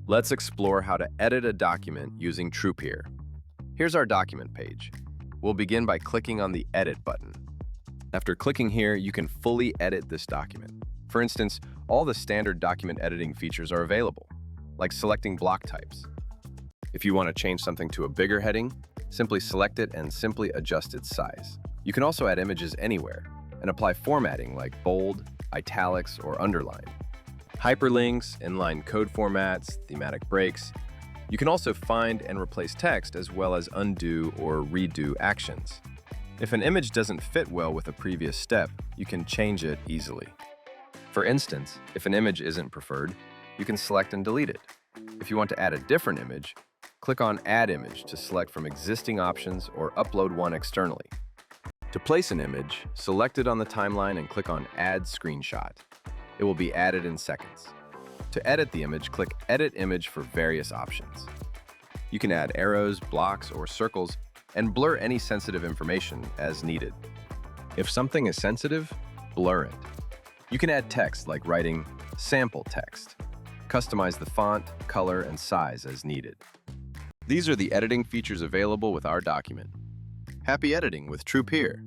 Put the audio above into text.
Let's explore how to edit a document using Trupeer. Here's our document page. We'll begin by clicking on the Edit button. After clicking here, you can fully edit this document. For instance, all the standard document editing features are available, like selecting block types. If you want to change something to a bigger heading, simply select it and simply adjust its size. You can also add images anywhere and apply formatting like bold, italics, or underline. Hyperlinks, inline code formats, thematic breaks. You can also find and replace text as well as undo or redo actions. If an image doesn't fit well with a previous step, you can change it easily. For instance, if an image isn't preferred, you can select and delete it. If you want to add a different image, click on Add Image to select from existing options or upload one externally. To place an image, select it on the timeline and click on Add Screenshot. It will be added in seconds. To edit the image, click Edit Image for various options. You can add arrows, blocks, or circles and blur any sensitive information as needed. If something is sensitive, blur it. You can add text like writing sample text. Customize the font, color, and size as needed. These are the editing features available with our document. Happy editing with Trupeer!